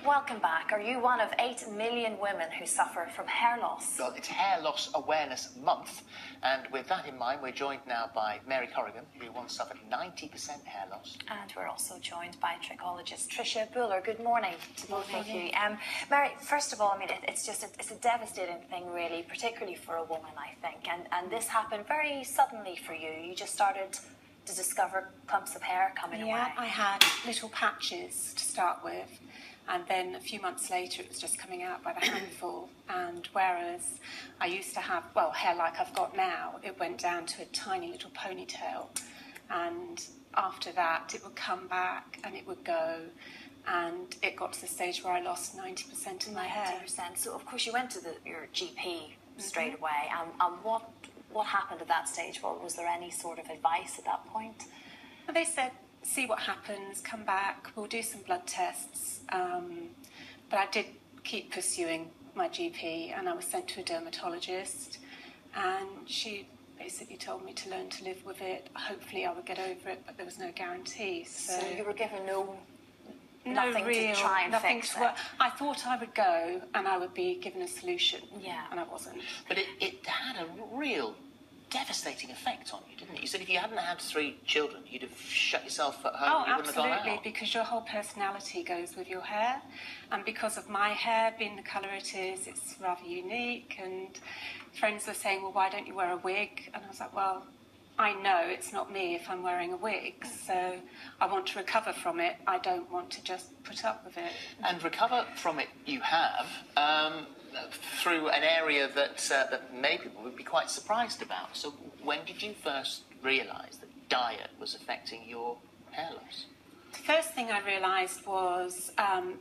Welcome back. Are you one of 8 million women who suffer from hair loss? Well, it's Hair Loss Awareness Month, and with that in mind, we're joined now by Mary Corrigan, who once suffered 90% hair loss. And we're also joined by trichologist Trisha Buller. Good morning to both of you. Mary, first of all, I mean, it's a devastating thing, really, particularly for a woman, I think. And this happened very suddenly for you. You just started to discover clumps of hair coming away. Yeah, I had little patches to start with. And then a few months later, it was just coming out by the handful. And whereas I used to have, well, hair like I've got now, it went down to a tiny little ponytail. And after that, it would come back and it would go. And it got to the stage where I lost 90% of my hair. 90%. So, of course, you went to your GP straight away. And what happened at that stage? Was there any sort of advice at that point? Well, they said, see what happens, come back, we'll do some blood tests. But I did keep pursuing my GP, and I was sent to a dermatologist, and she basically told me to learn to live with it. Hopefully I would get over it, but there was no guarantee. So you were given nothing to try and fix it? Well, I thought I would go and I would be given a solution, and I wasn't. But it had a real devastating effect on you, didn't it? You said if you hadn't had 3 children, you'd have shut yourself at home. You wouldn't have gone out. Absolutely, because your whole personality goes with your hair, and because of my hair being the colour it is, it's rather unique. And friends were saying, well, why don't you wear a wig? And I was like, well, I know it's not me if I'm wearing a wig, so I want to recover from it. I don't want to just put up with it. And recover from it you have, through an area that many people would be quite surprised about. So when did you first realise that diet was affecting your hair loss? The first thing I realised was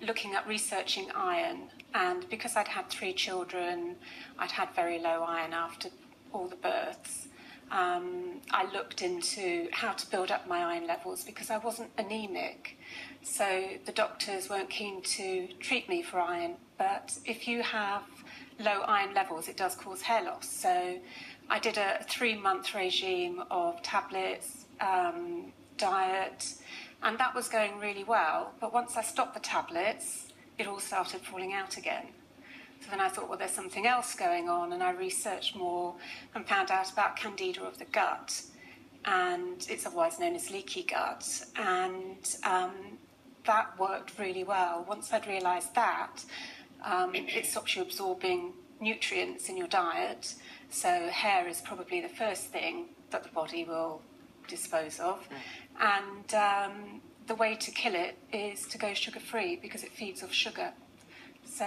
looking at researching iron, and because I'd had 3 children, I'd had very low iron after all the births. I looked into how to build up my iron levels because I wasn't anemic. So the doctors weren't keen to treat me for iron, but if you have low iron levels, it does cause hair loss. So I did a 3-month regime of tablets, diet, and that was going really well. But once I stopped the tablets, it all started falling out again. So then I thought, well, there's something else going on, and I researched more and found out about candida of the gut, and it's otherwise known as leaky gut, and that worked really well. Once I'd realised that, it stops you absorbing nutrients in your diet, so hair is probably the first thing that the body will dispose of, and the way to kill it is to go sugar-free because it feeds off sugar. So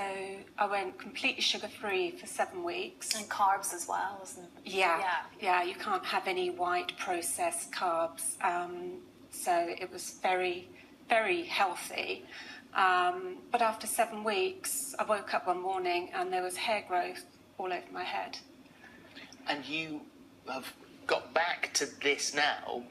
I went completely sugar-free for 7 weeks. And carbs as well, isn't it? Yeah, you can't have any white processed carbs. So it was very, very healthy. But after 7 weeks, I woke up one morning and there was hair growth all over my head. And you have got back to this now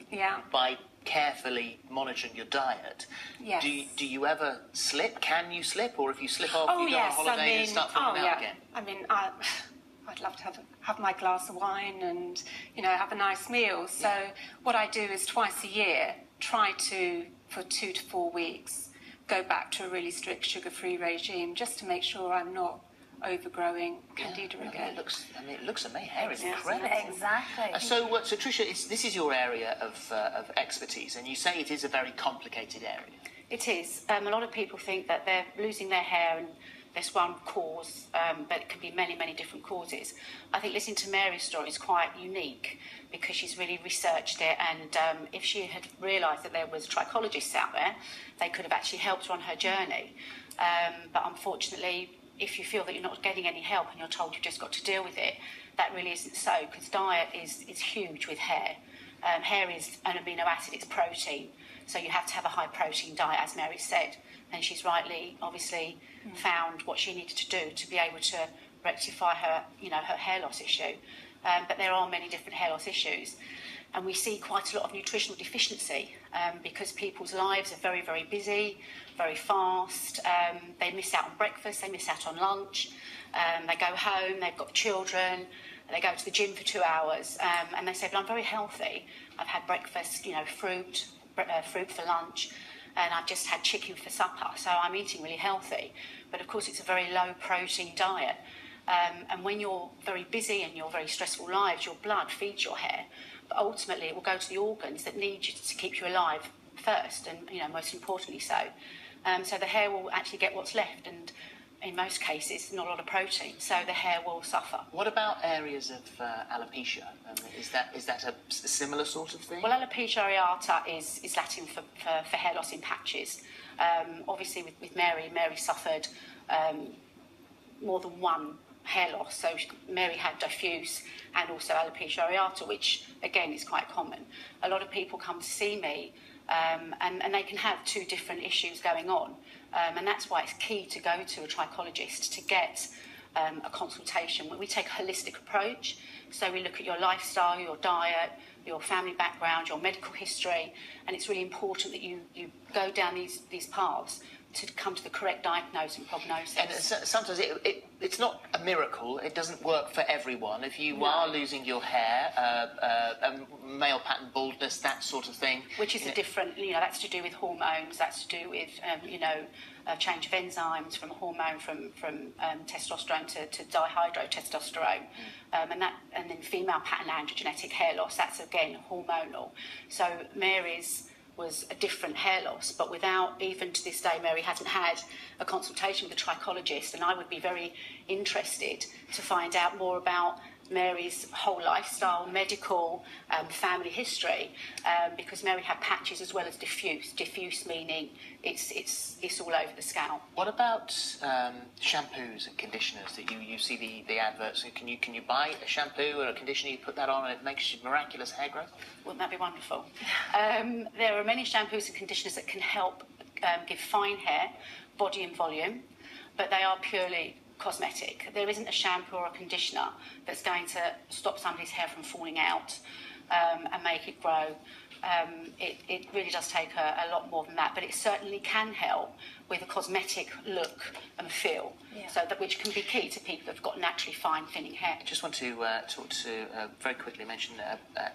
by carefully monitoring your diet. Yes. Do you ever slip? Can you slip? Or if you slip off, you go on holiday and start falling out again? I mean, I'd love to have my glass of wine and, have a nice meal. So what I do is twice a year, try to, for 2 to 4 weeks, go back to a really strict sugar-free regime just to make sure I'm not overgrowing candida again. It looks amazing. Hair is incredible. Exactly. So Trisha, this is your area of expertise, and you say it is a very complicated area. It is. A lot of people think that they're losing their hair and there's one cause, but it can be many, many different causes. I think listening to Mary's story is quite unique because she's really researched it, and if she had realised that there was trichologists out there, they could have actually helped her on her journey. But unfortunately, if you feel that you're not getting any help and you're told you've just got to deal with it, that really isn't so, because diet is huge with hair. Hair is an amino acid, it's protein, so you have to have a high protein diet, as Mary said, and she's rightly, obviously, found what she needed to do to be able to rectify her, her hair loss issue. But there are many different hair loss issues, and we see quite a lot of nutritional deficiency because people's lives are very, very busy, very fast. They miss out on breakfast, they miss out on lunch, they go home, they've got children, they go to the gym for 2 hours, and they say, but I'm very healthy. I've had breakfast, fruit for lunch, and I've just had chicken for supper, so I'm eating really healthy. But of course, it's a very low protein diet. And when you're very busy and you're very stressful lives, your blood feeds your hair, but ultimately it will go to the organs that need you to keep you alive first, and most importantly so. So the hair will actually get what's left, and in most cases, not a lot of protein, so the hair will suffer. What about areas of alopecia? Is that a similar sort of thing? Well, alopecia areata is Latin for hair loss in patches. Obviously, with Mary suffered more than one hair loss. So Mary had diffuse and also alopecia areata, which again is quite common. A lot of people come to see me and they can have two different issues going on. And that's why it's key to go to a trichologist to get a consultation. We take a holistic approach. So we look at your lifestyle, your diet, your family background, your medical history, and it's really important that you go down these paths to come to the correct diagnosis and prognosis. And sometimes it's not a miracle. It doesn't work for everyone. If you are losing your hair, male pattern baldness, that sort of thing. Which is a different, that's to do with hormones, that's to do with, a change of enzymes from a hormone from testosterone to dihydrotestosterone. And then female pattern androgenetic hair loss, that's again hormonal. So Mary's was a different hair loss, but without, even to this day, Mary hasn't had a consultation with a trichologist, and I would be very interested to find out more about Mary's whole lifestyle, medical, family history, because Mary had patches as well as diffuse. Diffuse meaning it's all over the scalp. What about shampoos and conditioners that you see the adverts? Can you buy a shampoo or a conditioner, you put that on and it makes miraculous hair growth? Wouldn't that be wonderful? There are many shampoos and conditioners that can help give fine hair, body and volume, but they are purely cosmetic. There isn't a shampoo or a conditioner that's going to stop somebody's hair from falling out and make it grow. It really does take a lot more than that, but it certainly can help with a cosmetic look and feel, which can be key to people who've got naturally fine thinning hair. I just want to talk to very quickly mention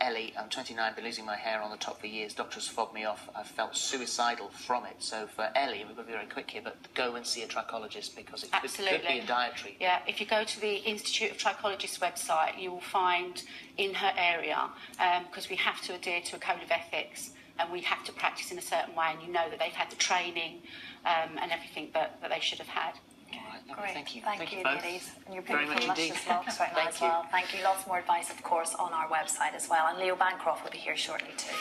Ellie. I'm 29, been losing my hair on the top for years. Doctors fobbed me off. I've felt suicidal from it. So for Ellie, we've got to be very quick here, but go and see a trichologist because it could be a dietary. Yeah, if you go to the Institute of Trichologists website, you will find in her area, because we have to adhere to a code of ethics and we have to practice in a certain way, and that they've had the training and everything that they should have had. Great. Thank you. Thank you, both. ladies. And your Very beautiful, much indeed. luscious locks right now as well. Thank you. Lots more advice, of course, on our website as well. And Leo Bancroft will be here shortly too.